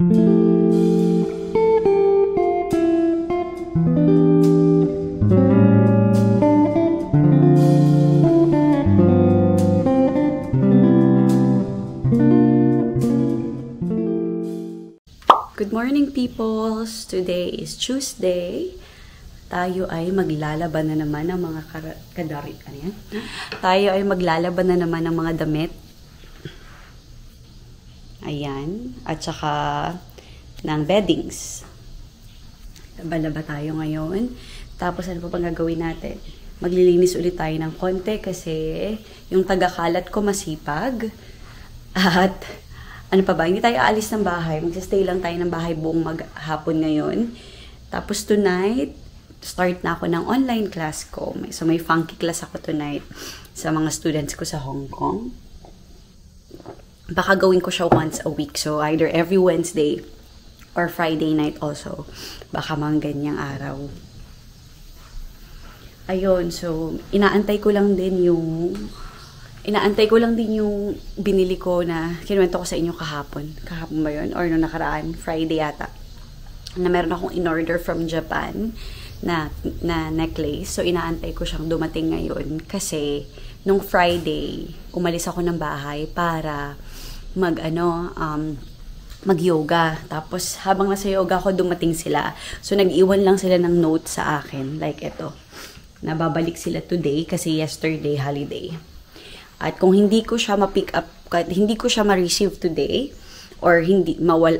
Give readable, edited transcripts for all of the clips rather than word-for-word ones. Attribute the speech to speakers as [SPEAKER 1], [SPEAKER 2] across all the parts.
[SPEAKER 1] Good morning, peoples! Today is Tuesday. Tayo ay maglalaban na naman ng mga kadarit. Ano yan? Tayo ay maglalaban na naman ng mga damit. Ayan. At saka ng beddings. Laban-laba tayo ngayon. Tapos ano pa pang gagawin natin? Maglilinis ulit tayo ng konti kasi yung tagakalat ko masipag. At ano pa ba? Hindi tayo aalis ng bahay. Magsistay lang tayo ng bahay buong maghapon ngayon. Tapos tonight, start na ako ng online class ko. So may funky class ako tonight sa mga students ko sa Hong Kong. Baka gawin ko siya once a week. So either every Wednesday or Friday night also. Baka mga ganyang araw. Ayun, so inaantay ko lang din yung binili ko na kinuwento ko sa inyo kahapon. Kahapon ba yun? Or no nakaraan? Friday yata. Na meron akong in-order from Japan na necklace. So, inaantay ko siyang dumating ngayon. Kasi, nung Friday, umalis ako ng bahay para mag-yoga. Tapos, habang nasa yoga ako, dumating sila. So, nag-iwan lang sila ng note sa akin. Like ito. Nababalik sila today kasi yesterday holiday. At kung hindi ko siya ma-pick up, hindi ko siya ma-receive today, or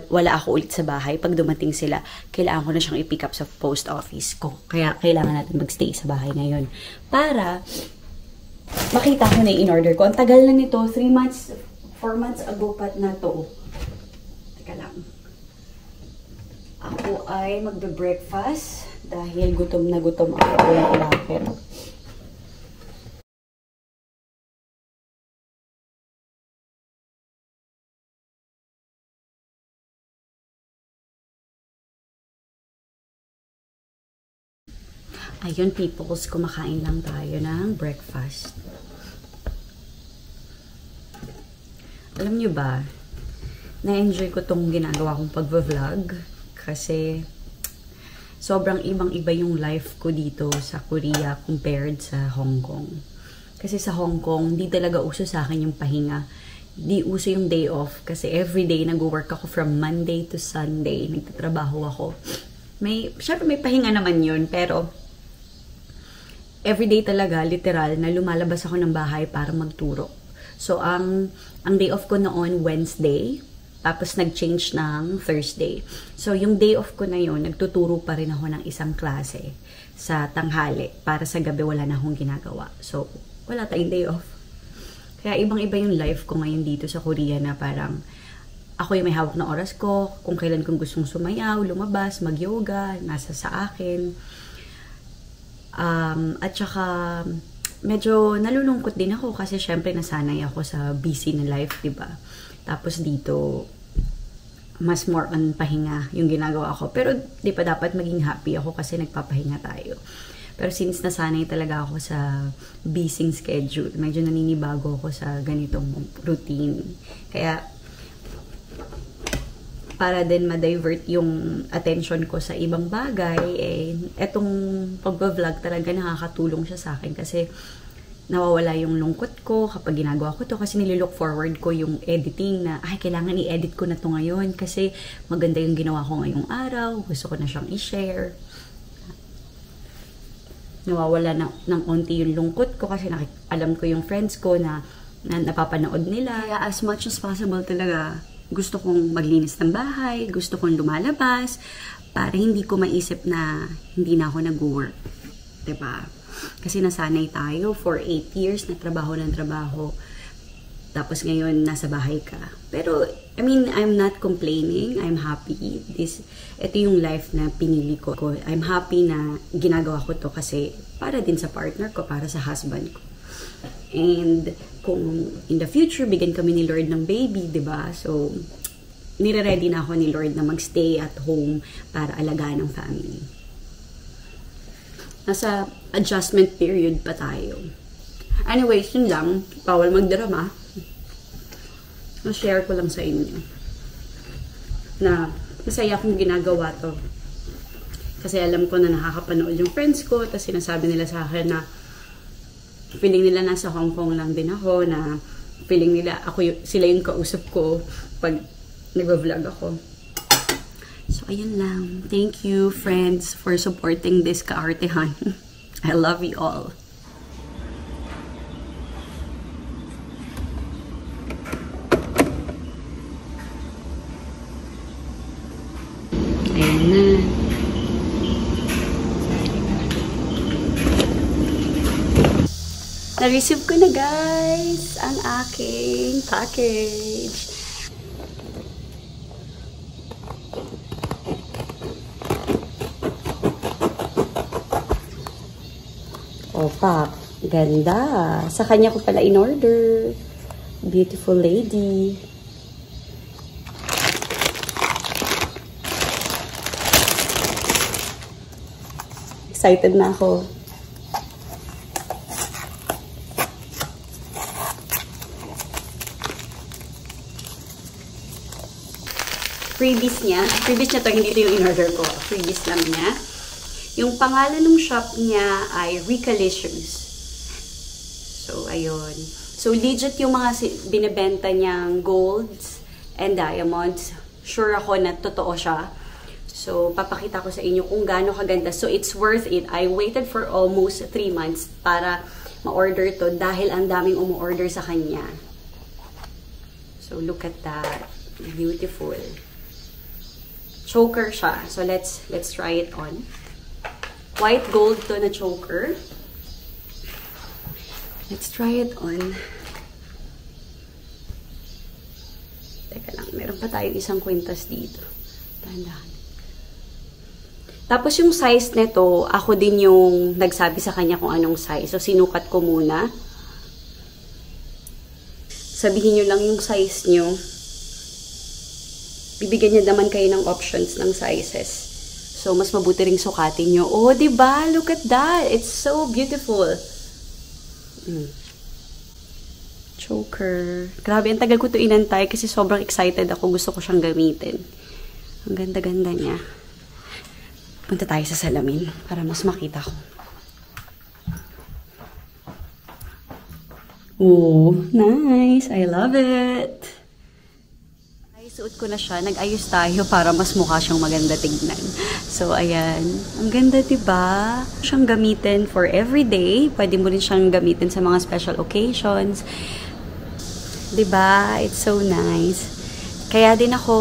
[SPEAKER 1] wala ako ulit sa bahay, pag dumating sila, kailangan ko na siyang i-pick up sa post office ko. Kaya kailangan natin magstay sa bahay ngayon. Para makita ko na yung in-order ko. Ang tagal na nito, 4 months ago pa na to. Teka lang. Ako ay magbe-breakfast dahil gutom na gutom ako ng ilakit. Ayun, peoples, kumakain lang tayo ng breakfast. Alam nyo ba, na-enjoy ko tong ginagawa kong pag-vlog kasi sobrang ibang-iba yung life ko dito sa Korea compared sa Hong Kong. Kasi sa Hong Kong, hindi talaga uso sa akin yung pahinga. Di uso yung day off kasi everyday nag-work ako from Monday to Sunday. Nagtatrabaho ako. Syempre may pahinga naman yun, pero everyday talaga, literal, na lumalabas ako ng bahay para magturo. So, ang day off ko noon, Wednesday, tapos nag-change ng Thursday. So, yung day off ko na yun, nagtuturo pa rin ako ng isang klase sa tanghali, para sa gabi wala na akong ginagawa. So, wala tayong day off. Kaya ibang-iba yung life ko ngayon dito sa Korea na parang ako yung may hawak na oras ko, kung kailan kong gustong sumayaw, lumabas, mag-yoga, nasa sa akin. At saka, medyo nalulungkot din ako kasi syempre nasanay ako sa busy na life, diba? Tapos dito, mas more on pahinga yung ginagawa ko. Pero di pa dapat maging happy ako kasi nagpapahinga tayo. Pero since nasanay talaga ako sa busy schedule, medyo naninibago ako sa ganitong routine. Kaya, para din ma-divert yung attention ko sa ibang bagay, etong pag-vlog talaga nakakatulong siya sa akin kasi nawawala yung lungkot ko kapag ginagawa ko to kasi nililook forward ko yung editing na, kailangan i-edit ko na to ngayon kasi maganda yung ginawa ko ngayong araw, gusto ko na siyang i-share. Nawawala ng onti yung lungkot ko kasi alam ko yung friends ko na napapanood nila. Kaya as much as possible talaga, gusto kong maglinis ng bahay, gusto kong lumalabas, para hindi ko maisip na hindi na ako nag-work. Diba? Kasi nasanay tayo for 8 years na trabaho ng trabaho. Tapos ngayon, nasa bahay ka. Pero, I mean, I'm not complaining. I'm happy. Ito yung life na pinili ko. I'm happy na ginagawa ko to kasi para din sa partner ko, para sa husband ko. And kung in the future, bigyan kami ni Lord ng baby, diba? So, nire-ready na ako ni Lord na magstay at home para alagaan ng family. Nasa adjustment period pa tayo. Anyways, yun lang. Bawal magdrama. Na-share ko lang sa inyo. na masaya akong ginagawa to. Kasi alam ko na nakakapanood yung friends ko, tapos sinasabi nila sa akin na feeling nila nasa Hong Kong lang din ako, na feeling nila sila yung kausap ko pag nag-vlog ako. So, ayun lang. Thank you, friends, for supporting this kaartehan. I love you all. Ayan na. Na-receive ko na, guys, ang aking package. Opa, ganda. Sa kanya ko pala in-order. Beautiful lady. Excited na ako. Freebies niya. Freebies niya to, hindi ito yung in-order ko. Freebies lang niya. Yung pangalan ng shop niya ay Ricalicious. So, ayun. So, legit yung mga binibenta niyang golds and diamonds. Sure ako na totoo siya. So, papakita ko sa inyo kung gaano kaganda. So, it's worth it. I waited for almost 3 months para ma-order to dahil ang daming umu-order sa kanya. So, look at that. Beautiful. Choker siya. So, let's try it on. White gold to na choker. Let's try it on. Teka lang, meron pa tayong isang kwintas dito. Dahan-dahan. Tapos yung size nito, ako din yung nagsabi sa kanya kung anong size. So, sinukat ko muna. Sabihin nyo lang yung size nyo. Bibigyan niya naman kayo ng options ng sizes. So, mas mabuti ring sukatin nyo. Oh, diba? Look at that. It's so beautiful. Choker. Grabe, ang tagal ko ito inantay kasi sobrang excited ako. Gusto ko siyang gamitin. Ang ganda-ganda niya. Punta tayo sa salamin para mas makita ko. Oh, nice. I love it. Suot ko na siya. Nag-ayos tayo para mas mukha siyang maganda tignan. So, ayan. Ang ganda, diba? Siyang gamitin for everyday. Pwede mo rin siyang gamitin sa mga special occasions. Diba? It's so nice. Kaya din ako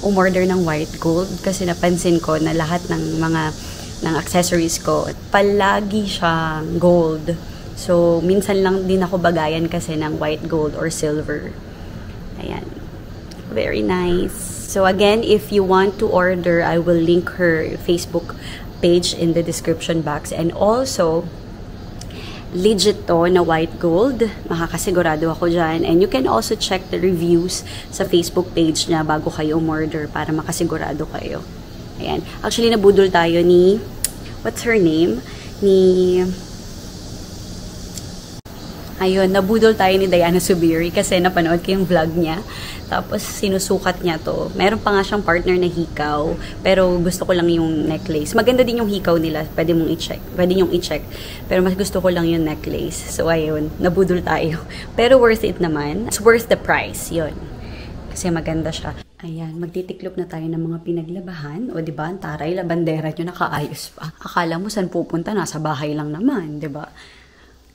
[SPEAKER 1] umorder ng white gold kasi napansin ko na lahat ng mga accessories ko, palagi siyang gold. So, minsan lang din ako bagayan kasi ng white gold or silver. Ayan. Very nice. So again, if you want to order, I will link her Facebook page in the description box. And also, legit to na white gold. Makakasigurado ako dyan. And you can also check the reviews sa Facebook page niya bago kayo umorder para makasigurado kayo. Ayan. Actually, nabudol tayo ni, what's her name? Ayun, nabudol tayo ni Diana Subiri kasi napanood ko yung vlog niya. Tapos, sinusukat niya to. Meron pa nga siyang partner na hikaw. Pero, gusto ko lang yung necklace. Maganda din yung hikaw nila. Pwede mong i-check. Pwede nyong i-check. Pero, mas gusto ko lang yung necklace. So, ayun. Nabudol tayo. Pero, worth it naman. It's worth the price. Yun. Kasi maganda siya. Ayan. Magtitiklop na tayo ng mga pinaglabahan. O, diba? Ang taray, labandera nyo nakaayos pa. Akala mo, saan pupunta? Nasa bahay lang naman. Diba?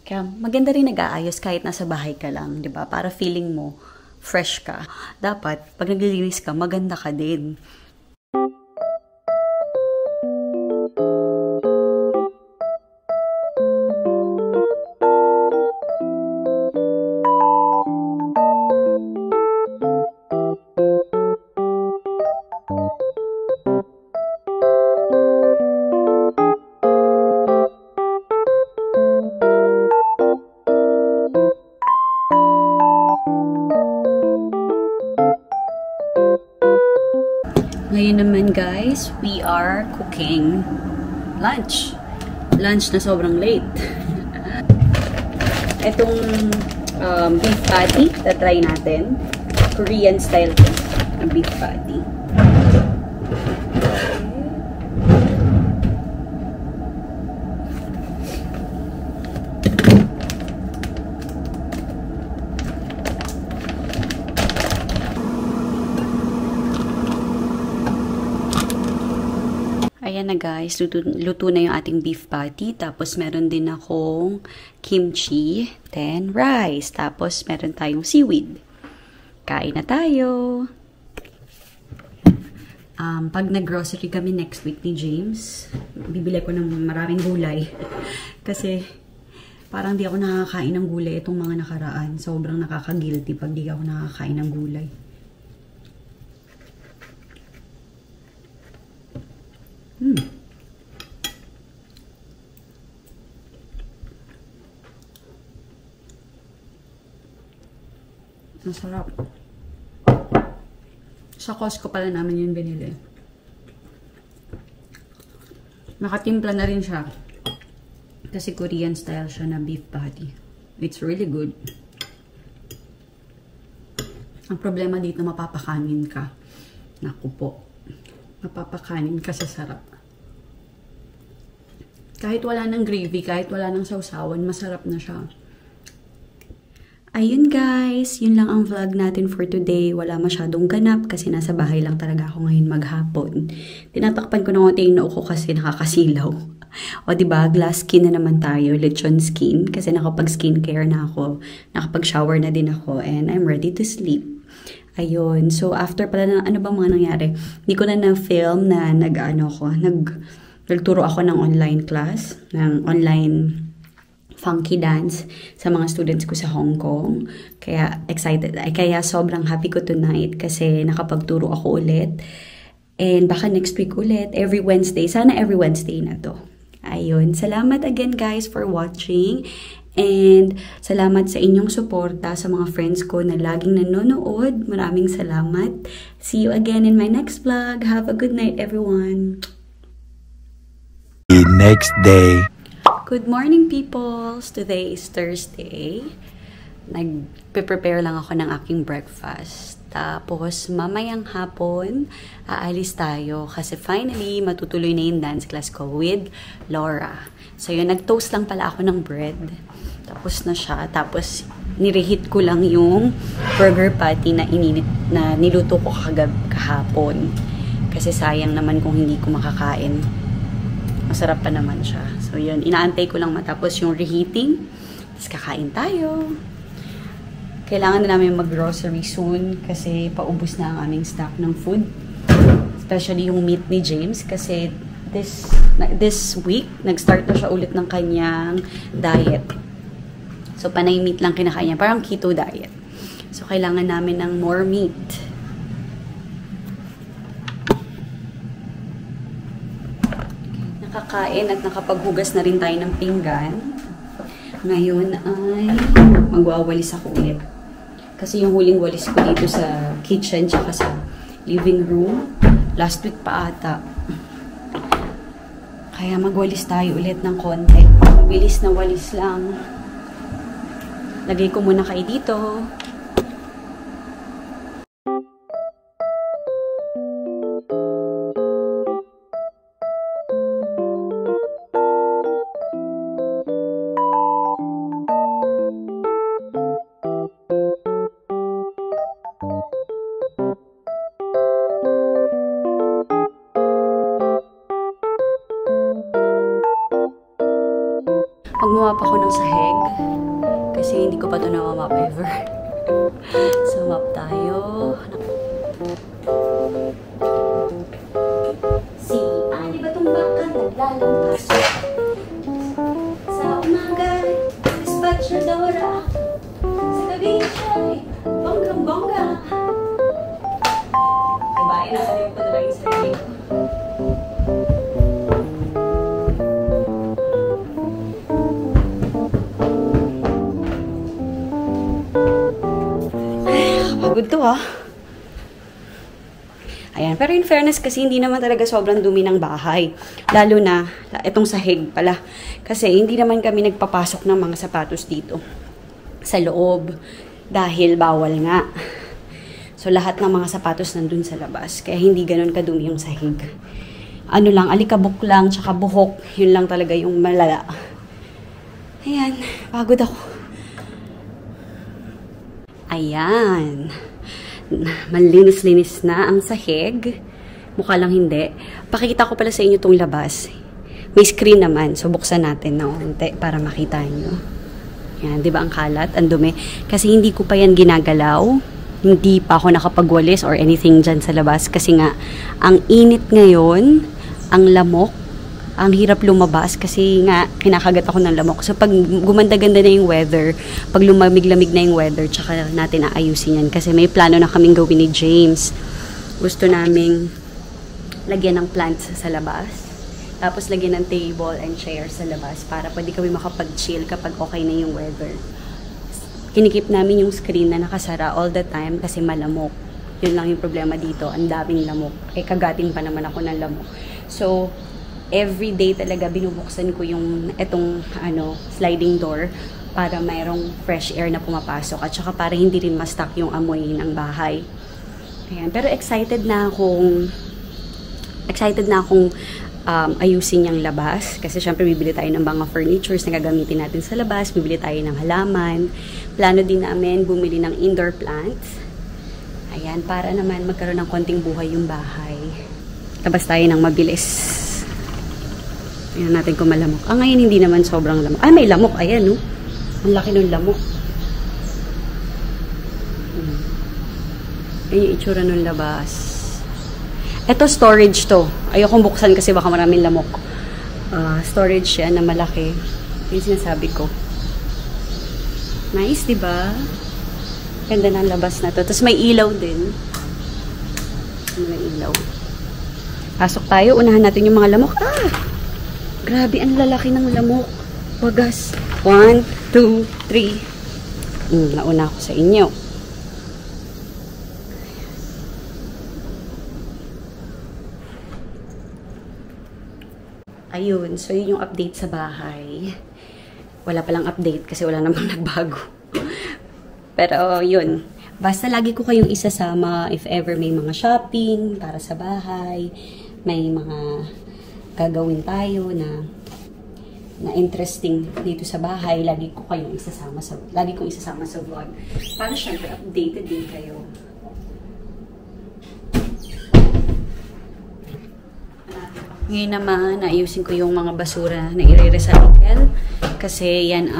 [SPEAKER 1] Kaya, maganda rin nag-aayos kahit nasa bahay ka lang. Diba? Para feeling mo, fresh ka. Dapat, pag naglilinis ka, maganda ka din. Ngayon naman guys, we are cooking lunch. Lunch na sobrang late. Itong beef patty, try natin. Korean style beef patty. Ayan na guys, luto na yung ating beef patty. Tapos meron din akong kimchi, then rice. Tapos meron tayong seaweed. Kain na tayo! Pag nag-grocery kami next week ni James, bibili ko ng maraming gulay. Kasi parang di ako nakakain ng gulay itong mga nakaraan. Sobrang nakaka-guilty pag di ako nakakain ng gulay. Masarap. Sa Costco pala namin yun binili. Nakatimpla na rin siya. Kasi Korean style siya na beef patty. It's really good. Ang problema dito, mapapakanin ka. Naku po. Mapapakanin ka sa sarap. Kahit wala ng gravy, kahit wala ng sausawan, masarap na siya. Ayun guys, yun lang ang vlog natin for today. Wala masyadong ganap kasi nasa bahay lang talaga ako ngayon maghapon. Tinatakpan ko ng konti yung noo ko kasi nakakasilaw. O diba, glass skin na naman tayo, lechon skin. Kasi nakapag-skincare na ako, nakapag-shower na din ako, and I'm ready to sleep. Ayun, so after pala na ano bang mga nangyari? Hindi ko na na-film na nagturo ako ng online class, ng online funky dance sa mga students ko sa Hong Kong. Kaya excited. Kaya sobrang happy ko tonight kasi nakapagturo ako ulit. And baka next week ulit, every Wednesday. Sana every Wednesday na to. Ayun. Salamat again guys for watching. And salamat sa inyong suporta sa mga friends ko na laging nanonood. Maraming salamat. See you again in my next vlog. Have a good night everyone.
[SPEAKER 2] The next day.
[SPEAKER 1] Good morning, peoples! Today is Thursday. Nag-prepare lang ako ng aking breakfast. Tapos, mamayang hapon, aalis tayo kasi finally, matutuloy na yung dance class ko with Laura. So, yun, nag-toast lang pala ako ng bread. Tapos na siya. Tapos, nireheat ko lang yung burger patty na niluto ko kahapon. Kasi sayang naman kung hindi ko makakain. Masarap pa naman siya. So, yun. Inaantay ko lang matapos yung reheating. Tapos, kakain tayo. Kailangan na namin mag-grocery soon kasi paubos na ang aming stock ng food. Especially yung meat ni James kasi this week, nag-start na siya ulit ng kanyang diet. So, panay meat lang kinakain niya. Parang keto diet. So, kailangan namin ng more meat. Nakakain at nakapaghugas na rin tayo ng pinggan. Ngayon ay magwawalis ako ulit. Kasi yung huling walis ko dito sa kitchen tsaka sa living room, last week pa ata. Kaya magwalis tayo ulit ng konti. Mabilis na walis lang. Lagay ko muna kayo dito. Magmamap ako ng sahig kasi hindi ko pa ito namamap ever. So, map tayo. Si Ani ba itong baka naglalampas? Sa umaga, dispatch na Dora. Sa gabi siya'y bonggang-bongga. Diba? Inaaliw ko na lang yung sarili ko. Pagod to Ayan. Pero in fairness kasi hindi naman talaga sobrang dumi ng bahay. Lalo na itong sahig pala. Kasi hindi naman kami nagpapasok ng mga sapatos dito sa loob. Dahil bawal nga. So lahat ng mga sapatos nandun sa labas. Kaya hindi ganun kadumi yung sahig. Ano lang, alikabok lang, tsaka buhok. Yun lang talaga yung malala. Ayan. Pagod ako. Ayan. Malinis-linis na ang sahig. Mukha lang hindi. Pakikita ko pala sa inyo itong labas. May screen naman. So, buksan natin na unti para makita nyo. Yan, di ba ang kalat? Ang dumi. Kasi hindi ko pa yan ginagalaw. Hindi pa ako nakapagwalis or anything dyan sa labas. Kasi nga, ang init ngayon, ang lamok, ang hirap lumabas kasi nga kinakagat ako ng lamok. So pag gumanda-ganda na yung weather, pag lumamig-lamig na yung weather, tsaka natin aayusin yan. Kasi may plano na kaming gawin ni James. Gusto naming lagyan ng plants sa labas. Tapos lagyan ng table and chair sa labas para pwede kami makapag-chill kapag okay na yung weather. Kinikip namin yung screen na nakasara all the time kasi malamok. Yun lang yung problema dito. Ang daming lamok. Eh kagating pa naman ako ng lamok. So, every day talaga binubuksan ko yung etong sliding door para mayroong fresh air na pumapasok at saka para hindi rin ma-stuck yung amoy ng bahay. Ayan. Pero excited na akong ayusin yung labas kasi syempre bibili tayo ng mga furnitures na gagamitin natin sa labas, bibili tayo ng halaman. Plano din namin bumili ng indoor plants. Ayan, para naman magkaroon ng konting buhay yung bahay. Labas tayo ng mabilis. Ayan natin kung malamok. Ngayon hindi naman sobrang lamok. May lamok. Ayan, no? Ang laki ng lamok. Ayan yung itsura ng labas. Ito, storage to. Ayokong buksan kasi baka maraming lamok. Storage siya na malaki. Yung sinasabi ko. Nice, diba? Ganda ng labas na to. Tapos may ilaw din. May ilaw. Pasok tayo. Unahan natin yung mga lamok. Grabe, ang lalaki ng lamok. Wagas. 1, 2, 3. Nauna ako sa inyo. Ayun. So, yun yung update sa bahay. Wala palang update kasi wala namang nagbago. Pero, yun. Basta lagi ko kayong isasama if ever may mga shopping para sa bahay. May mga gagawin tayo na interesting dito sa bahay, lagi ko kayong isasama sa vlog. Para syempre updated din kayo. Ngayon naman, naayusin ko yung mga basura na i-recycle kasi yan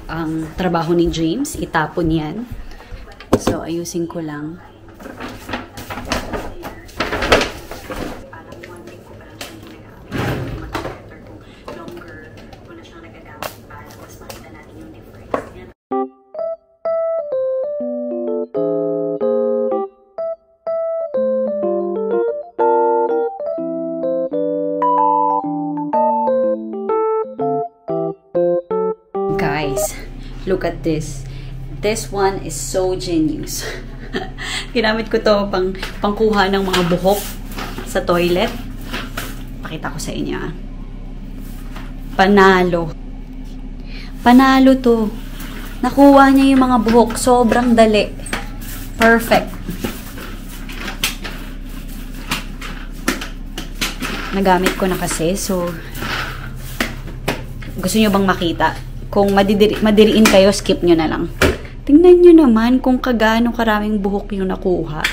[SPEAKER 1] ang trabaho ni James, itapon yan. So ayusin ko lang. Guys, look at this. This one is so genius. Ginamit ko to pangkuha ng mga buhok sa toilet. Pakita ko sa inyo. Panalo. Panalo to. Nakuha niya yung mga buhok. Sobrang dali. Perfect. Nagamit ko na kasi. So, gusto nyo bang makita? Kung madiriin kayo, skip nyo na lang. Tingnan nyo naman kung kagaano karaming buhok yung nakuha.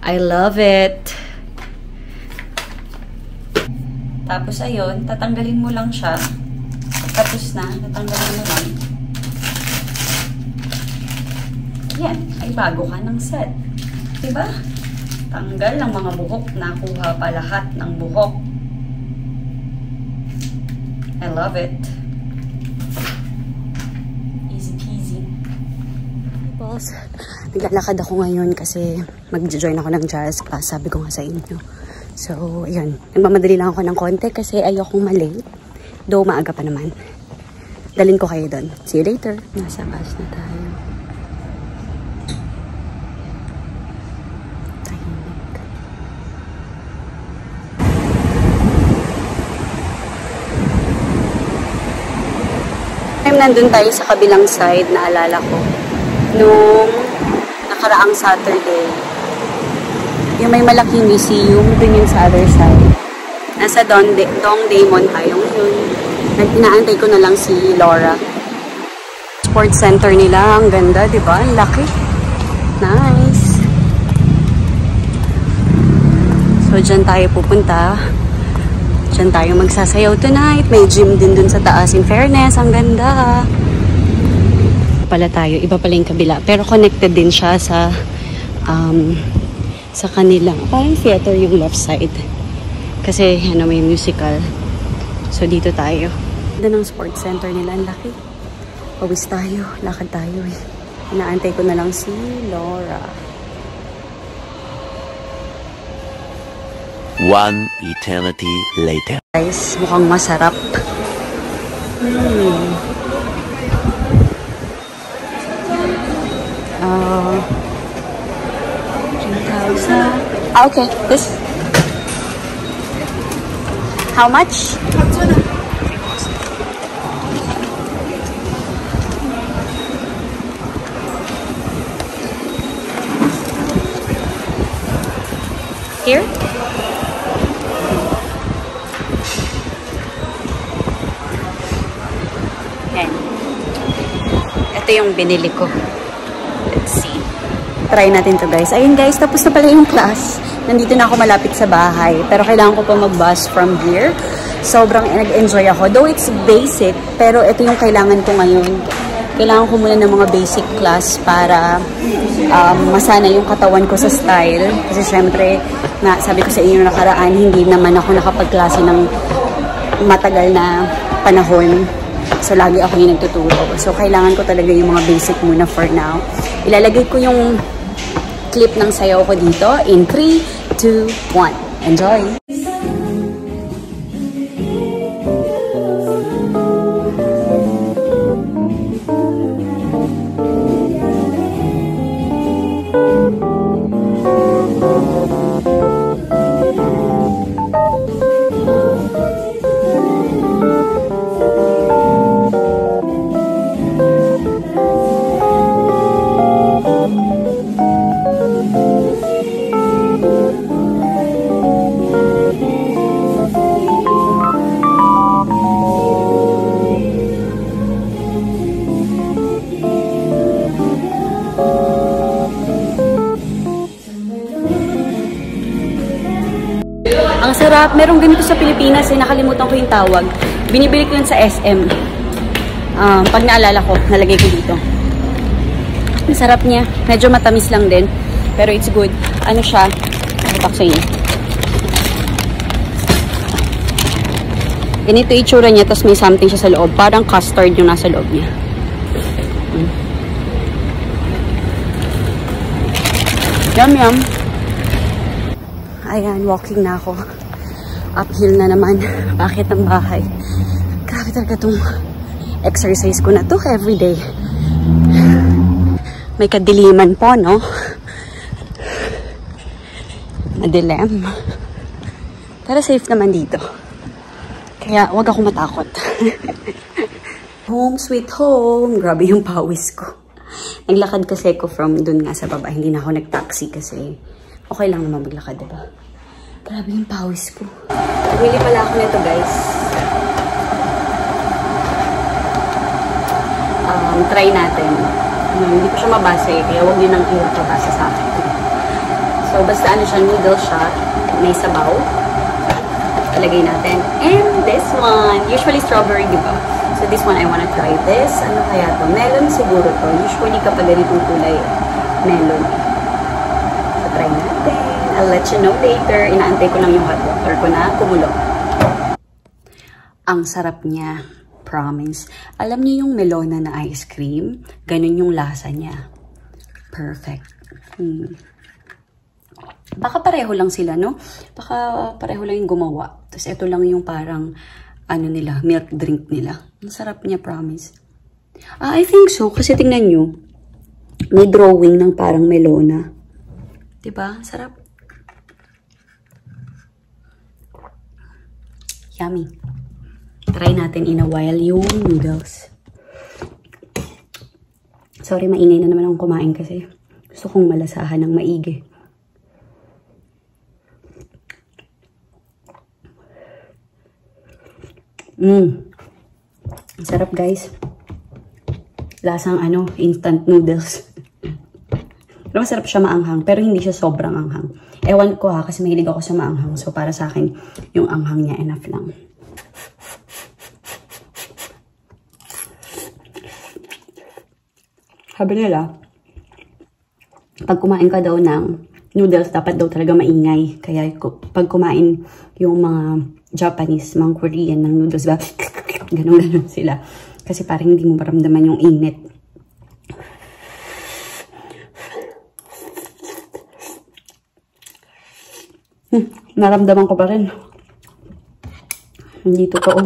[SPEAKER 1] I love it. Tapos ayun, tatanggalin mo lang siya. Tapos na, natanggalin mo lang. Yan, ay bago ka ng set. Diba? Tanggal ng mga buhok, nakuha pa lahat ng buhok. I love it. Naglalakad ako ngayon kasi mag-join ako ng jazz class, sabi ko nga sa inyo. So, ayun. Nagmamadali lang ako ng konti kasi ayokong malate. Though maaga pa naman. Dalhin ko kayo doon. See you later. Nasa class na tayo. Nandun tayo sa kabilang side, naalala ko. Nung nakaraang Saturday, yung may malaking museum, dun yun sa other side. Nasa Dongdaemun tayo ngayon. Inaantay ko na lang si Laura. Sports center nila, ang ganda, di ba? Ang laki. Nice. So, dyan tayo pupunta. Dyan tayo magsasayaw tonight. May gym din dun sa taas. In fairness, ang ganda. Pala tayo, iba pala yung kabila. Pero connected din siya sa kanilang, parang theater yung left side. Kasi, ano, may musical. So, dito tayo. Ganda ng sports center nila. Ang laki. Pawis tayo. Lakad tayo eh. Inaantay ko na lang si Laura.
[SPEAKER 2] One eternity later.
[SPEAKER 1] Guys, mukhang masarap. Okay, this. How much? Here? Yan. Ito yung binili ko. Let's see. Try natin to guys. Ayun guys, tapos na pala yung class. Nandito na ako malapit sa bahay. Pero kailangan ko pa mag-bus from here. Sobrang nag-enjoy ako. Though it's basic, pero ito yung kailangan ko ngayon. Kailangan ko muna ng mga basic class para masana yung katawan ko sa style. Kasi syempre, sabi ko sa inyo nakaraan, hindi naman ako nakapagklase ng matagal na panahon. So, lagi ako yung nagtuturo. So, kailangan ko talaga yung mga basic muna for now. Ilalagay ko yung clip ng sayaw ko dito in 3, 2, 1. Enjoy! Ang sarap. Merong ganito sa Pilipinas eh. Nakalimutan ko yung tawag. Binibili ko yun sa SM. Pag naalala ko, nalagay ko dito. Ang sarap niya. Medyo matamis lang din. Pero it's good. Ano siya? Pakitak sa inyo. Ganito itsura niya. Tapos may something siya sa loob. Parang custard yung nasa loob niya. Yum yum. Ayan, walking na ako. Uphill na naman. Bakit ang bahay? Grabe talaga itong exercise ko na to everyday. May kadiliman po, no? Madilim. Pero safe naman dito. Kaya wag ako matakot. Home sweet home. Grabe yung pawis ko. Naglakad kasi ko from dun nga sa baba. Hindi na ako nag-taxi kasi okay lang naman maglakad, diba? Grabe yung pawis ko. Bumili pala ako nito, guys. Try natin. Hindi ko siya mabasa eh, kaya huwag nyo nang iwapabasa sa akin. So, basta ano siya, noodle siya. May sabaw. Talagay natin. And this one, usually strawberry, diba? So, this one, I wanna try this. Ano kaya to? Melon siguro to. Usually, kapag ganitong kulay, melon. So, try natin. I'll let you know later. Inaantay ko lang yung hot water ko na kumulo. Ang sarap niya. Promise. Alam niyo yung melona na ice cream? Ganun yung lasa niya. Perfect. Baka pareho lang sila, no? Baka pareho lang yung gumawa. Tapos ito lang yung parang, ano nila, milk drink nila. Ang sarap niya, promise. I think so. Kasi tingnan nyo. May drawing ng parang melona. Diba? Sarap. Yummy. Try natin in a while yung noodles. Sorry, maingay na naman akong kumain kasi gusto kong malasahan ng maigi. Sarap, guys. Lasang instant noodles. Pero masarap siya maanghang, pero hindi siya sobrang anghang. Ewan ko ha, kasi mahilig ako sa maanghang. So, para sa akin, yung anghang niya, enough lang. Sabi nila, pag kumain ka daw ng noodles, dapat daw talaga maingay. Kaya pag kumain yung mga Japanese, mga Korean ng noodles, ba, ganun sila. Kasi parang hindi mo maramdaman yung init. Naramdaman ko pa rin. Hindi totoo.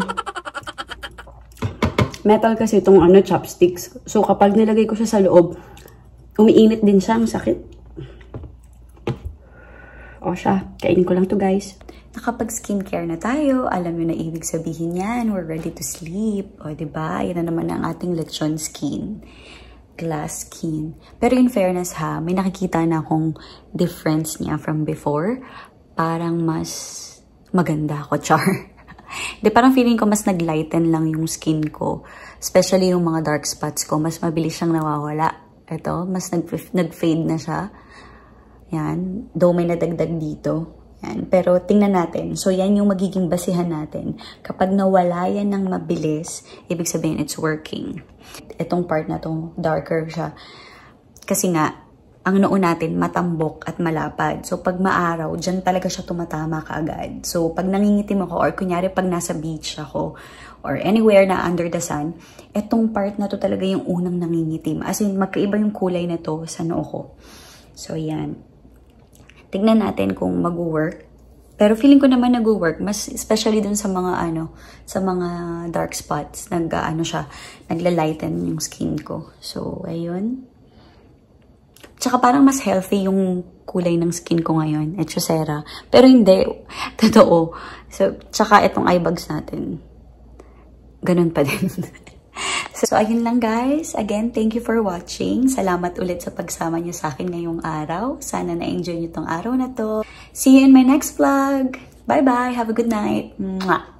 [SPEAKER 1] Metal kasi itong chopsticks. So kapag nilagay ko siya sa loob, umiinit din siya. Ang sakit. O siya, kainin ko lang to guys. Nakapag-skincare na tayo, alam nyo na ibig sabihin yan, we're ready to sleep. O, diba? Yan na naman ang ating lechon skin. Glass skin. Pero in fairness ha, may nakikita na akong difference niya from before. Parang mas maganda ako, char. Di, parang feeling ko mas naglighten lang yung skin ko. Especially yung mga dark spots ko, mas mabilis siyang nawawala. Ito, mas nag-fade na siya. Yan. Though may nadagdag dito. Yan. Pero tingnan natin. So, yan yung magiging basihan natin. Kapag nawala yan ng mabilis, ibig sabihin it's working. Itong part na to, darker siya. Kasi nga, ang noo natin matambok at malapad. So, pag maaraw, dyan talaga siya tumatama kaagad. So, pag nangingitim ako, or kunyari pag nasa beach ako, or anywhere na under the sun, etong part na to talaga yung unang nangingitim. As in, magkaiba yung kulay na to sa noo ko. So, yan. Tignan natin kung mag-work. Pero feeling ko naman nag-work, mas especially dun sa mga sa mga dark spots, siya, nagla-lighten yung skin ko. So, ayun. Tsaka parang mas healthy yung kulay ng skin ko ngayon, Echosera. Pero hindi, totoo. So, tsaka itong eye bags natin, ganun pa din. So, ayun lang guys. Again, thank you for watching. Salamat ulit sa pagsama niyo sa akin ngayong araw. Sana na-enjoy niyo tong araw na to. See you in my next vlog. Bye-bye. Have a good night. Mwah!